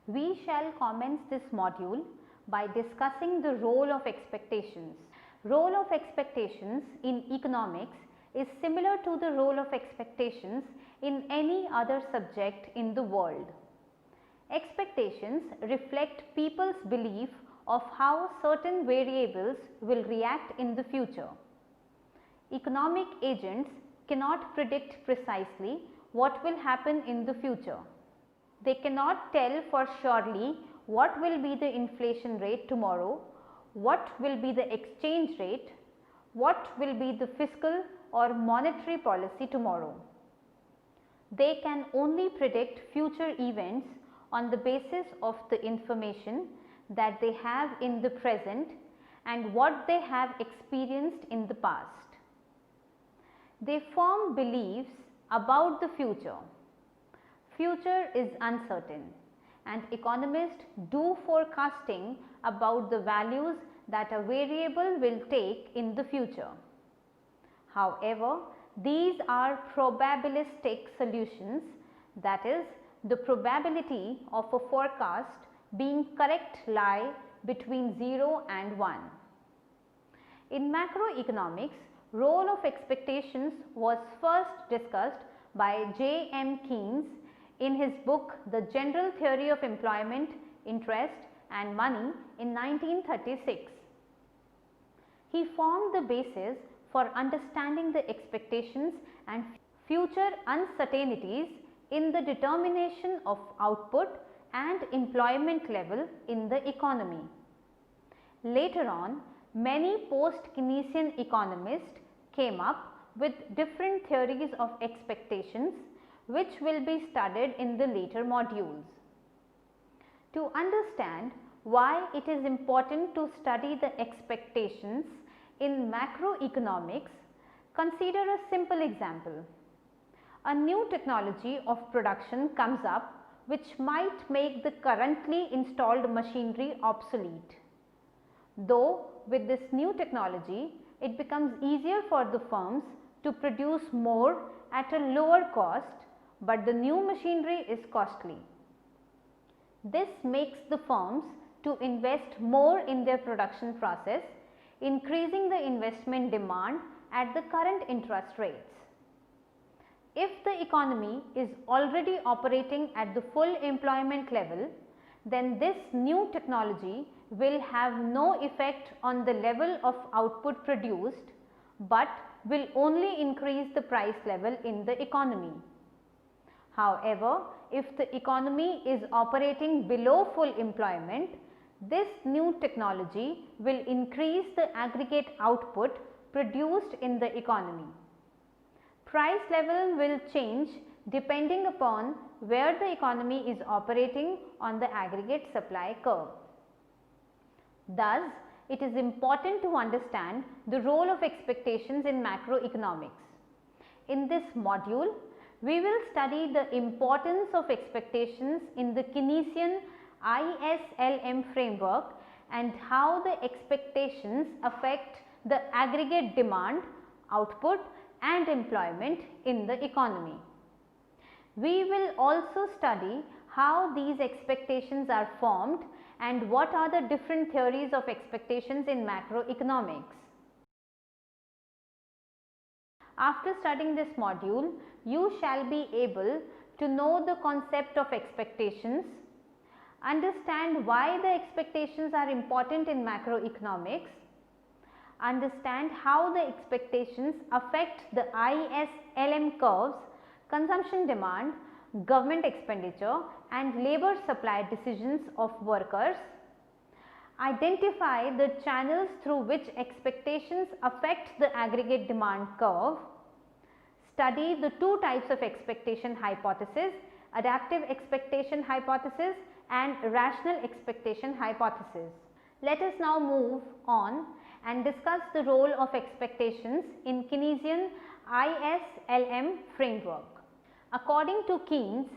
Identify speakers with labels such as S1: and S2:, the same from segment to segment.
S1: We shall commence this module by discussing the role of expectations. Role of expectations in economics is similar to the role of expectations in any other subject in the world. Expectations reflect people's belief of how certain variables will react in the future. Economic agents cannot predict precisely what will happen in the future. They cannot tell for surely what will be the inflation rate tomorrow, what will be the exchange rate, what will be the fiscal or monetary policy tomorrow. They can only predict future events on the basis of the information that they have in the present and what they have experienced in the past. They form beliefs about the future. Future is uncertain and economists do forecasting about the values that a variable will take in the future. However, these are probabilistic solutions, that is, the probability of a forecast being correct lie between 0 and 1. In macroeconomics, role of expectations was first discussed by J. M. Keynes in his book The General Theory of Employment, Interest and Money in 1936. He formed the basis for understanding the expectations and future uncertainties in the determination of output and employment level in the economy. Later on, many post-Keynesian economists came up with different theories of expectations which will be studied in the later modules. To understand why it is important to study the expectations in macroeconomics, consider a simple example. A new technology of production comes up which might make the currently installed machinery obsolete. Though with this new technology, it becomes easier for the firms to produce more at a lower cost, but the new machinery is costly. This makes the firms to invest more in their production process, increasing the investment demand at the current interest rates. If the economy is already operating at the full employment level, then this new technology will have no effect on the level of output produced, but will only increase the price level in the economy. However, if the economy is operating below full employment, this new technology will increase the aggregate output produced in the economy. Price level will change depending upon where the economy is operating on the aggregate supply curve. Thus, it is important to understand the role of expectations in macroeconomics. In this module, we will study the importance of expectations in the Keynesian ISLM framework and how the expectations affect the aggregate demand, output and employment in the economy. We will also study how these expectations are formed and what are the different theories of expectations in macroeconomics. After studying this module, you shall be able to know the concept of expectations, understand why the expectations are important in macroeconomics, understand how the expectations affect the ISLM curves, consumption demand, government expenditure and labor supply decisions of workers, identify the channels through which expectations affect the aggregate demand curve, study the two types of expectation hypothesis, adaptive expectation hypothesis and rational expectation hypothesis. Let us now move on and discuss the role of expectations in Keynesian ISLM framework. According to Keynes,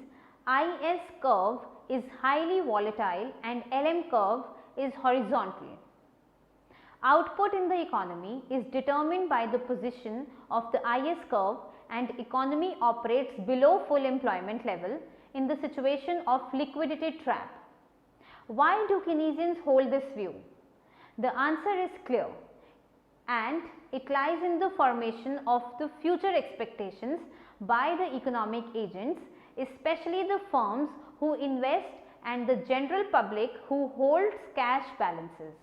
S1: IS curve is highly volatile and LM curve is horizontal. Output in the economy is determined by the position of the IS curve and economy operates below full employment level in the situation of liquidity trap. Why do Keynesians hold this view? The answer is clear, and it lies in the formation of the future expectations by the economic agents, especially the firms who invest and the general public who holds cash balances.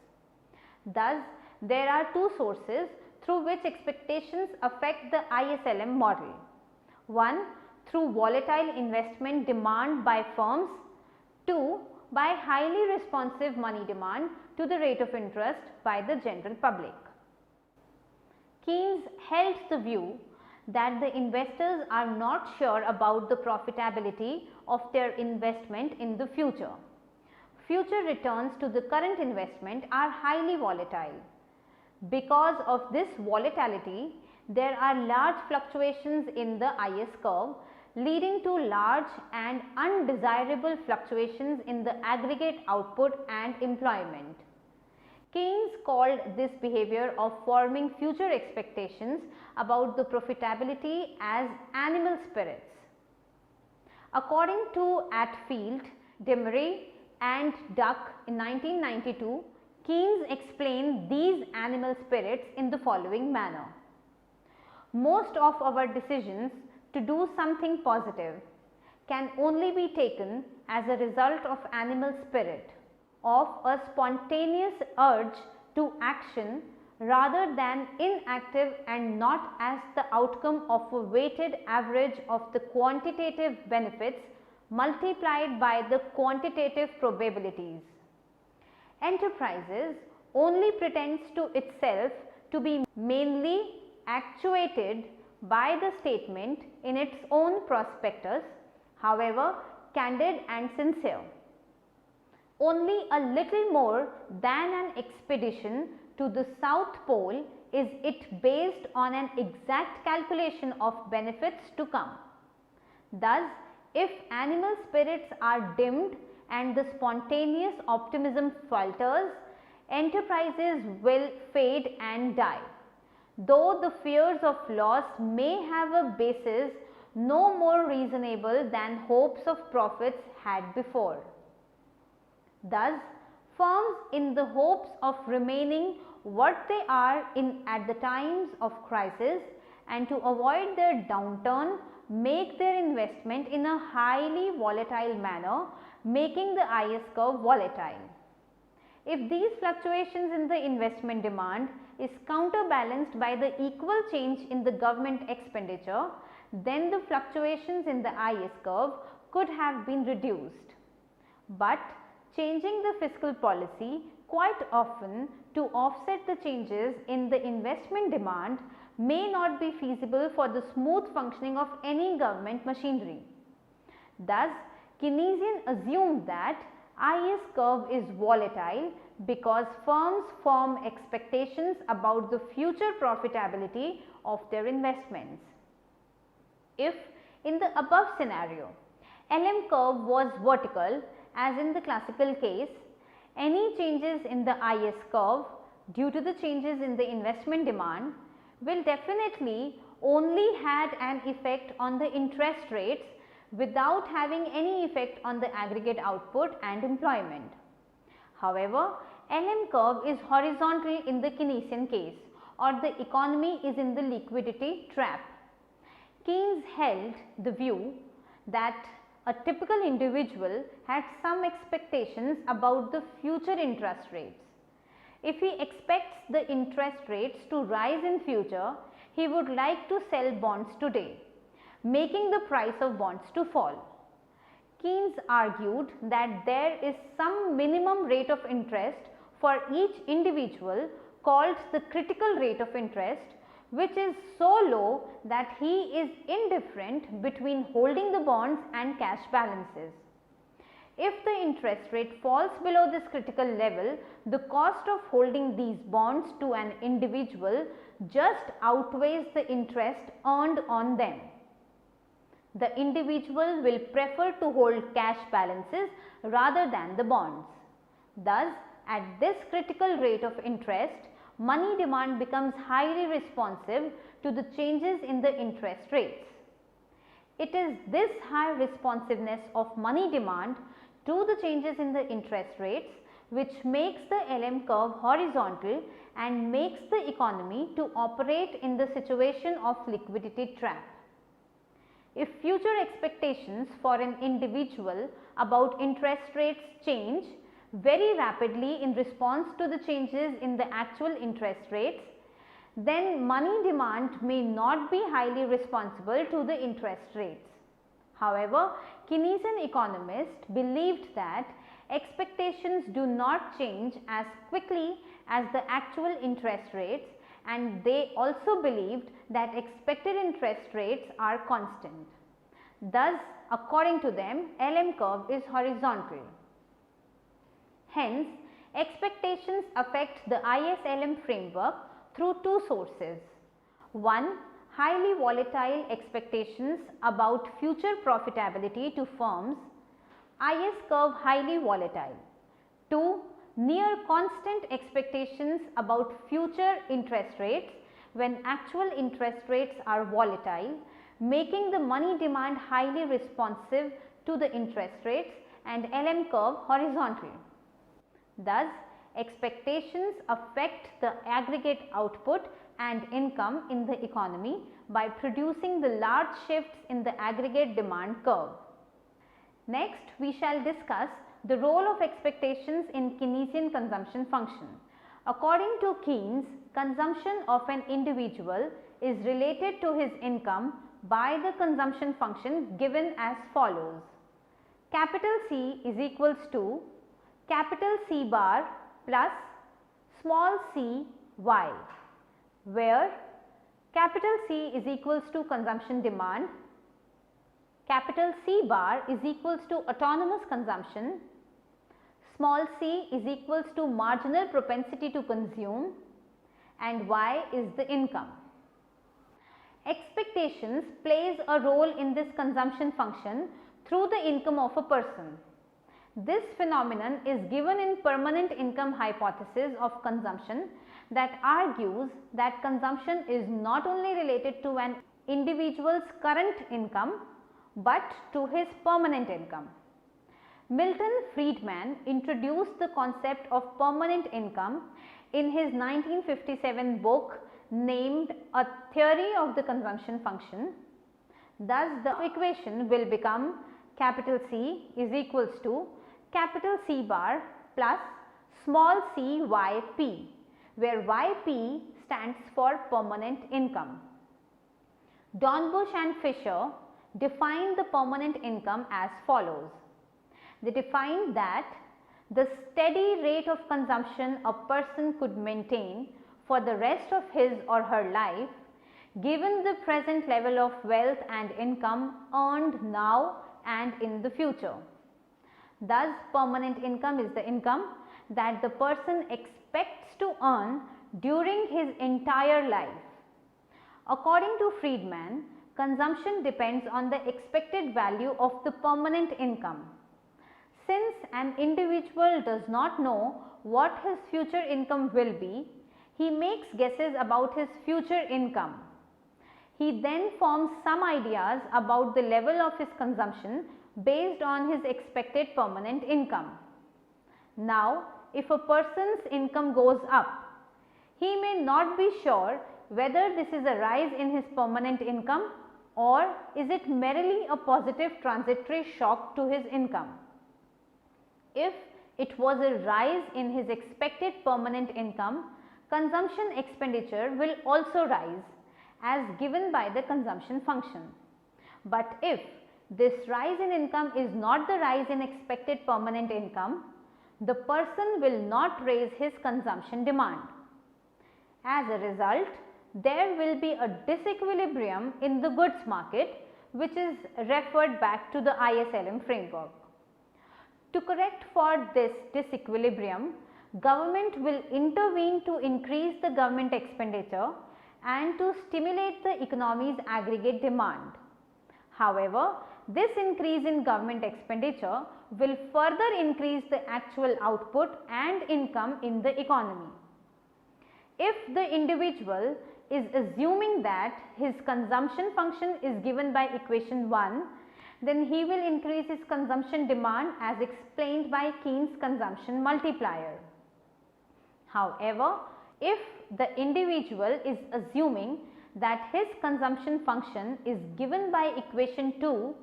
S1: Thus, there are two sources through which expectations affect the ISLM model. One, through volatile investment demand by firms. Two, by highly responsive money demand to the rate of interest by the general public. Keynes held the view that the investors are not sure about the profitability of their investment in the future. Future returns to the current investment are highly volatile. Because of this volatility, there are large fluctuations in the IS curve, leading to large and undesirable fluctuations in the aggregate output and employment. Keynes called this behavior of forming future expectations about the profitability as animal spirits. According to Atfield, Demery and Duck in 1992, Keynes explained these animal spirits in the following manner. Most of our decisions to do something positive can only be taken as a result of animal spirit, of a spontaneous urge to action rather than inactive, and not as the outcome of a weighted average of the quantitative benefits multiplied by the quantitative probabilities. Enterprises only pretends to itself to be mainly actuated by the statement in its own prospectus, however candid and sincere. Only a little more than an expedition to the South Pole is it based on an exact calculation of benefits to come. Thus, if animal spirits are dimmed and the spontaneous optimism falters, enterprises will fade and die. Though the fears of loss may have a basis no more reasonable than hopes of profits had before. Thus, firms, in the hopes of remaining what they are in at the times of crisis and to avoid their downturn, make their investment in a highly volatile manner, making the IS curve volatile. If these fluctuations in the investment demand is counterbalanced by the equal change in the government expenditure, then the fluctuations in the IS curve could have been reduced. But changing the fiscal policy quite often to offset the changes in the investment demand may not be feasible for the smooth functioning of any government machinery. Thus, Keynesian assumed that IS curve is volatile because firms form expectations about the future profitability of their investments. If in the above scenario, LM curve was vertical as in the classical case, any changes in the IS curve due to the changes in the investment demand will definitely only had an effect on the interest rates without having any effect on the aggregate output and employment. However, LM curve is horizontal in the Keynesian case, or the economy is in the liquidity trap. Keynes held the view that a typical individual had some expectations about the future interest rates. If he expects the interest rates to rise in future, he would like to sell bonds today, making the price of bonds to fall. Keynes argued that there is some minimum rate of interest for each individual called the critical rate of interest, which is so low that he is indifferent between holding the bonds and cash balances. If the interest rate falls below this critical level, the cost of holding these bonds to an individual just outweighs the interest earned on them. The individual will prefer to hold cash balances rather than the bonds. Thus, at this critical rate of interest, money demand becomes highly responsive to the changes in the interest rates. It is this high responsiveness of money demand to the changes in the interest rates, which makes the LM curve horizontal and makes the economy to operate in the situation of liquidity trap. If future expectations for an individual about interest rates change very rapidly in response to the changes in the actual interest rates, then money demand may not be highly responsible to the interest rates. However, Keynesian economists believed that expectations do not change as quickly as the actual interest rates, and they also believed that expected interest rates are constant. Thus, according to them, LM curve is horizontal. Hence, expectations affect the IS-LM framework through two sources. One, highly volatile expectations about future profitability to firms, IS curve highly volatile. 2, near constant expectations about future interest rates when actual interest rates are volatile, making the money demand highly responsive to the interest rates and LM curve horizontal. Thus, expectations affect the aggregate output and income in the economy by producing the large shifts in the aggregate demand curve. Next, we shall discuss the role of expectations in Keynesian consumption function. According to Keynes, consumption of an individual is related to his income by the consumption function given as follows. Capital C is equals to capital C bar plus small c y, where capital C is equals to consumption demand, capital C bar is equals to autonomous consumption, small c is equals to marginal propensity to consume, and y is the income. Expectations plays a role in this consumption function through the income of a person. This phenomenon is given in permanent income hypothesis of consumption that argues that consumption is not only related to an individual's current income but to his permanent income. Milton Friedman introduced the concept of permanent income in his 1957 book named A Theory of the Consumption Function. Thus, the equation will become capital C is equals to capital C bar plus small c yp, where yp stands for permanent income. Dornbusch and Fisher define the permanent income as follows. They define that the steady rate of consumption a person could maintain for the rest of his or her life given the present level of wealth and income earned now and in the future. Thus, permanent income is the income that the person expects to earn during his entire life. According to Friedman, consumption depends on the expected value of the permanent income. Since an individual does not know what his future income will be, he makes guesses about his future income. He then forms some ideas about the level of his consumption based on his expected permanent income. Now, if a person's income goes up, he may not be sure whether this is a rise in his permanent income or is it merely a positive transitory shock to his income. If it was a rise in his expected permanent income, consumption expenditure will also rise as given by the consumption function. But if this rise in income is not the rise in expected permanent income, the person will not raise his consumption demand. As a result, there will be a disequilibrium in the goods market, which is referred back to the IS-LM framework. To correct for this disequilibrium, government will intervene to increase the government expenditure and to stimulate the economy's aggregate demand. However, this increase in government expenditure will further increase the actual output and income in the economy. If the individual is assuming that his consumption function is given by equation 1, then he will increase his consumption demand as explained by Keynes' consumption multiplier. However, if the individual is assuming that his consumption function is given by equation 2,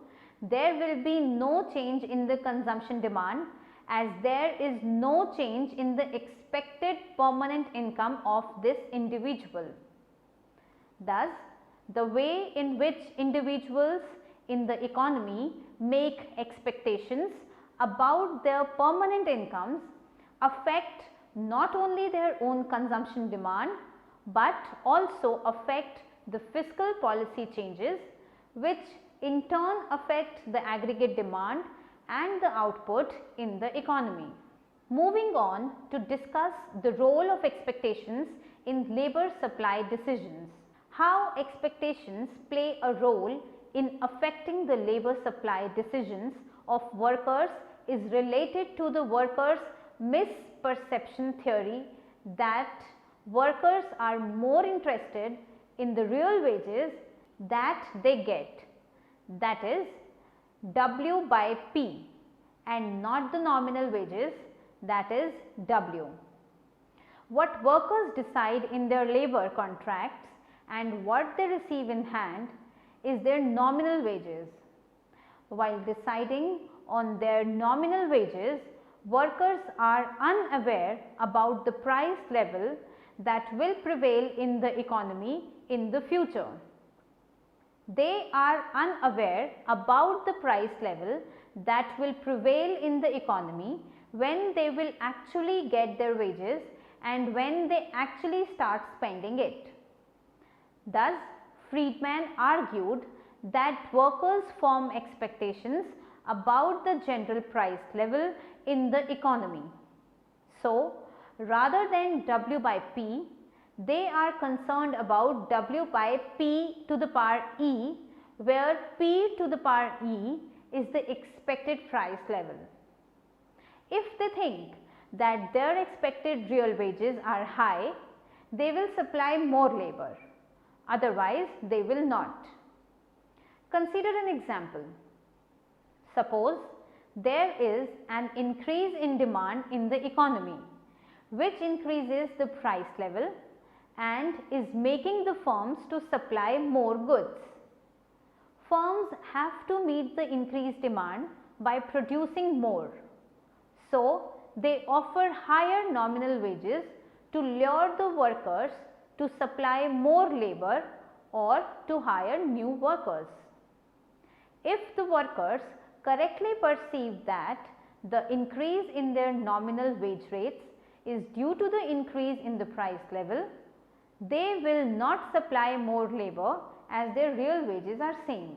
S1: there will be no change in the consumption demand as there is no change in the expected permanent income of this individual. Thus, the way in which individuals in the economy make expectations about their permanent incomes affect not only their own consumption demand, but also affect the fiscal policy changes, which in turn affect the aggregate demand and the output in the economy. Moving on to discuss the role of expectations in labor supply decisions. How expectations play a role in affecting the labor supply decisions of workers is related to the workers' misperception theory that workers are more interested in the real wages that they get, that is W by P, and not the nominal wages, that is W. What workers decide in their labor contracts and what they receive in hand is their nominal wages. While deciding on their nominal wages, workers are unaware about the price level that will prevail in the economy in the future. They are unaware about the price level that will prevail in the economy when they will actually get their wages and when they actually start spending it. Thus, Friedman argued that workers form expectations about the general price level in the economy. So, rather than W by P, they are concerned about W by P to the power E, where P to the power E is the expected price level. If they think that their expected real wages are high, they will supply more labor, otherwise they will not. Consider an example. Suppose there is an increase in demand in the economy, which increases the price level and is making the firms to supply more goods. Firms have to meet the increased demand by producing more. So, they offer higher nominal wages to lure the workers to supply more labor or to hire new workers. If the workers correctly perceive that the increase in their nominal wage rates is due to the increase in the price level, they will not supply more labor as their real wages are same.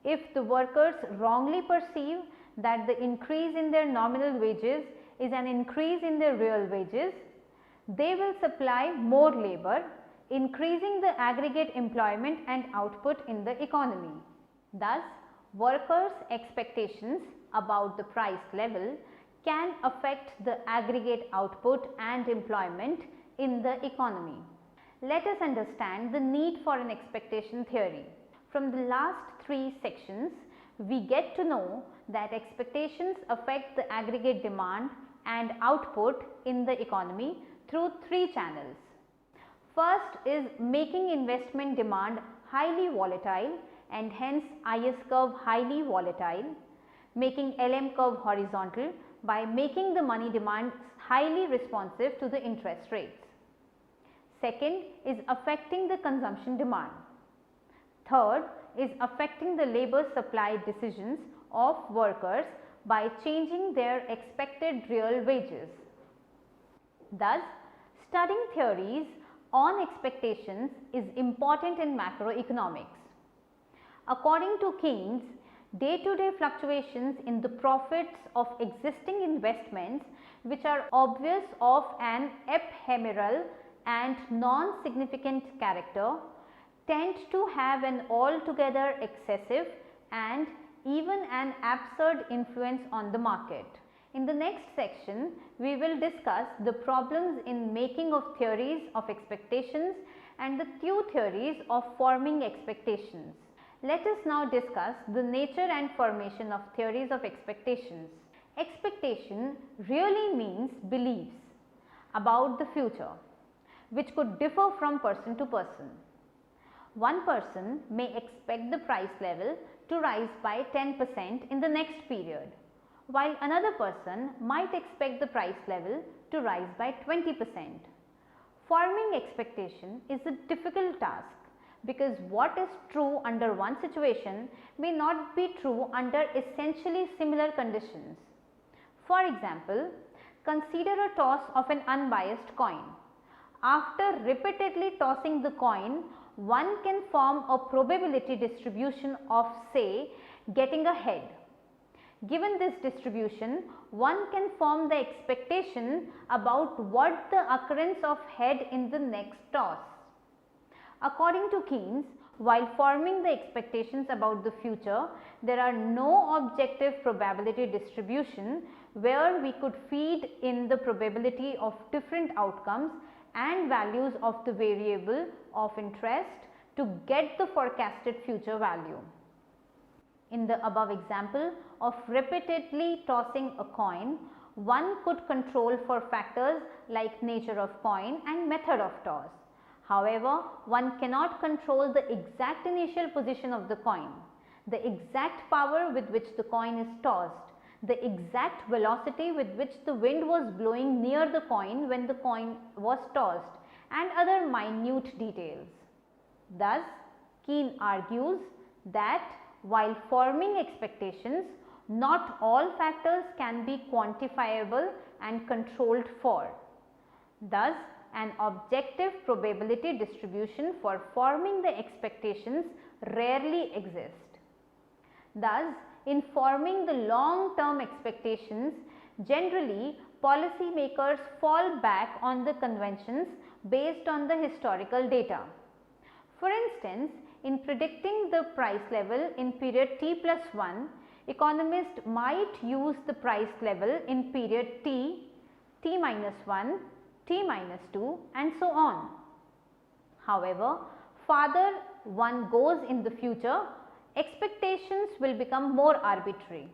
S1: If the workers wrongly perceive that the increase in their nominal wages is an increase in their real wages, they will supply more labor, increasing the aggregate employment and output in the economy. Thus, workers' expectations about the price level can affect the aggregate output and employment in the economy. Let us understand the need for an expectation theory. From the last 3 sections, we get to know that expectations affect the aggregate demand and output in the economy through 3 channels. First is making investment demand highly volatile and hence IS curve highly volatile, making LM curve horizontal by making the money demand highly responsive to the interest rates. Second is affecting the consumption demand. Third is affecting the labor supply decisions of workers by changing their expected real wages. Thus, studying theories on expectations is important in macroeconomics. According to Keynes, day-to-day fluctuations in the profits of existing investments which are obvious of an ephemeral and non-significant character tend to have an altogether excessive and even an absurd influence on the market. In the next section, we will discuss the problems in making of theories of expectations and the two theories of forming expectations. Let us now discuss the nature and formation of theories of expectations. Expectation really means beliefs about the future, which could differ from person to person. One person may expect the price level to rise by 10% in the next period, while another person might expect the price level to rise by 20%. Forming expectation is a difficult task because what is true under one situation may not be true under essentially similar conditions. For example, consider a toss of an unbiased coin. After repeatedly tossing the coin, one can form a probability distribution of, say, getting a head. Given this distribution, one can form the expectation about what the occurrence of head in the next toss. According to Keynes, while forming the expectations about the future, there are no objective probability distribution where we could feed in the probability of different outcomes and values of the variable of interest to get the forecasted future value. In the above example of repeatedly tossing a coin, one could control for factors like nature of coin and method of toss. However, one cannot control the exact initial position of the coin, the exact power with which the coin is tossed, the exact velocity with which the wind was blowing near the coin when the coin was tossed, and other minute details. Thus, Keynes argues that while forming expectations, not all factors can be quantifiable and controlled for. Thus, an objective probability distribution for forming the expectations rarely exists. Thus, in forming the long-term expectations, generally policymakers fall back on the conventions based on the historical data. For instance, in predicting the price level in period t plus 1, economists might use the price level in period t, t minus 1, t minus 2 and so on. However, farther one goes in the future, expectations will become more arbitrary.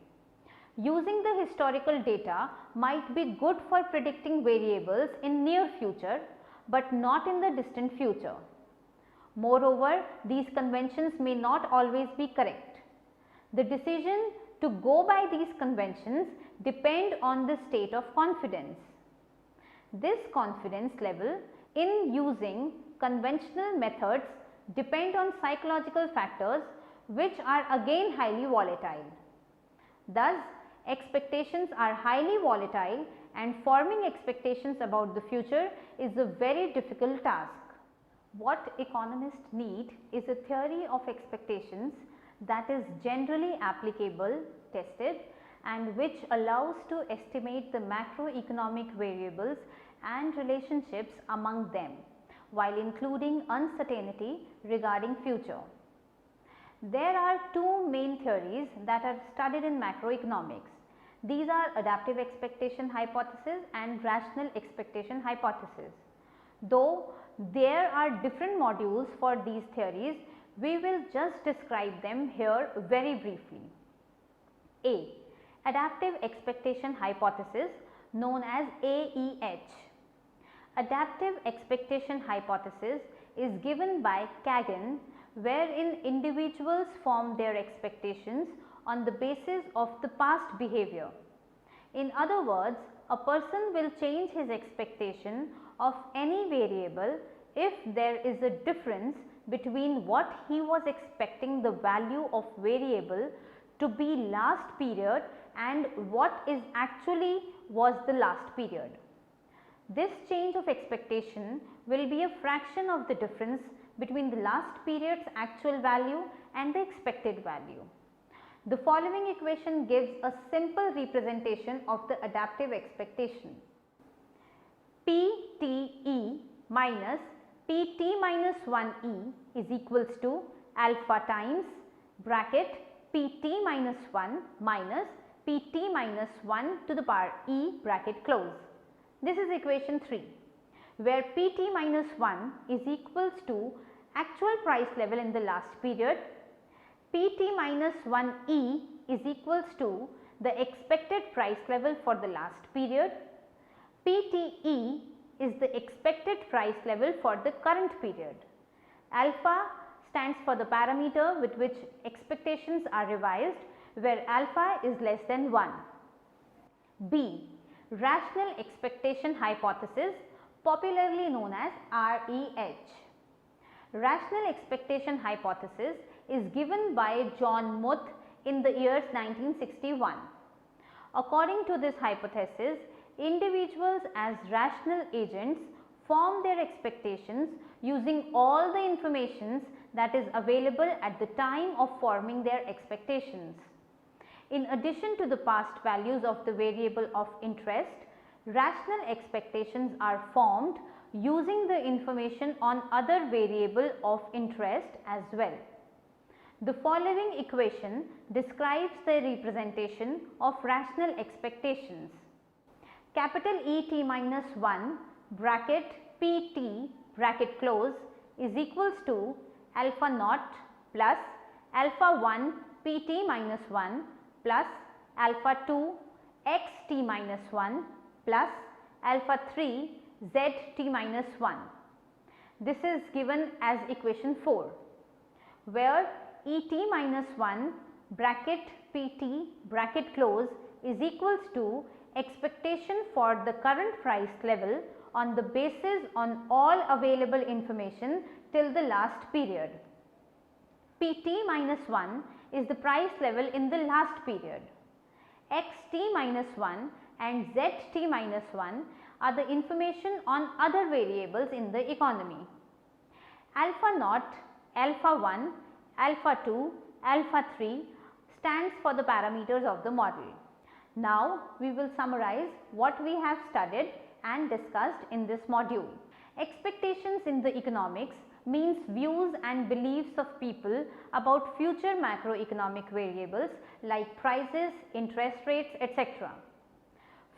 S1: Using the historical data might be good for predicting variables in near future, but not in the distant future. Moreover, these conventions may not always be correct. The decision to go by these conventions depend on the state of confidence. This confidence level in using conventional methods depend on psychological factors which are again highly volatile. Thus, expectations are highly volatile and forming expectations about the future is a very difficult task. What economists need is a theory of expectations that is generally applicable, tested, and which allows to estimate the macroeconomic variables and relationships among them, while including uncertainty regarding future. There are two main theories that are studied in macroeconomics. These are adaptive expectation hypothesis and rational expectation hypothesis. Though there are different modules for these theories, we will just describe them here very briefly. A. Adaptive expectation hypothesis, known as AEH. Adaptive expectation hypothesis is given by Kagan, wherein individuals form their expectations on the basis of the past behavior. In other words, a person will change his expectation of any variable if there is a difference between what he was expecting the value of variable to be last period and what is actually was the last period. This change of expectation will be a fraction of the difference between the last period's actual value and the expected value. The following equation gives a simple representation of the adaptive expectation. PTE minus PT minus 1E is equals to alpha times bracket PT minus 1 minus PT minus 1 to the power E bracket close. This is equation 3, where PT minus 1 is equals to actual price level in the last period, Pt minus 1E is equals to the expected price level for the last period. Pte is the expected price level for the current period. Alpha stands for the parameter with which expectations are revised, where alpha is less than 1. B. Rational expectation hypothesis, popularly known as REH. Rational expectation hypothesis is given by John Muth in the years 1961. According to this hypothesis, individuals as rational agents form their expectations using all the information that is available at the time of forming their expectations. In addition to the past values of the variable of interest, rational expectations are formed using the information on other variable of interest as well. The following equation describes the representation of rational expectations. Capital ET minus 1 bracket PT bracket close is equals to alpha naught plus alpha 1 PT minus 1 plus alpha 2 xt minus 1 plus alpha 3 zt minus 1. This is given as equation 4, where Et minus 1 bracket Pt bracket close is equals to expectation for the current price level on the basis on all available information till the last period. Pt minus 1 is the price level in the last period. Xt minus 1 and Zt minus 1 are the information on other variables in the economy. Alpha naught, alpha 1, alpha 2, alpha 3 stands for the parameters of the model. Now, we will summarize what we have studied and discussed in this module. Expectations in the economics means views and beliefs of people about future macroeconomic variables like prices, interest rates, etc.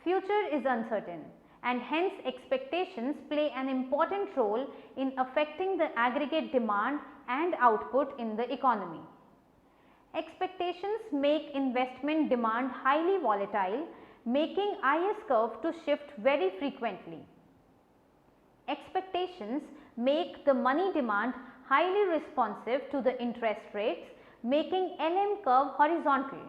S1: Future is uncertain, and hence expectations play an important role in affecting the aggregate demand and output in the economy. Expectations make investment demand highly volatile, making IS curve to shift very frequently. Expectations make the money demand highly responsive to the interest rates, making LM curve horizontal.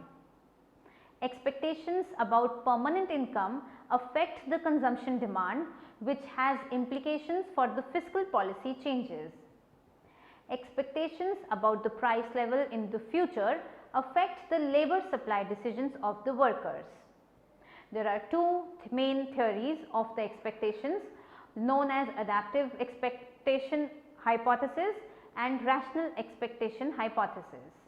S1: Expectations about permanent income affect the consumption demand, which has implications for the fiscal policy changes. Expectations about the price level in the future affect the labor supply decisions of the workers. There are two main theories of the expectations known as adaptive expectation hypothesis and rational expectation hypothesis.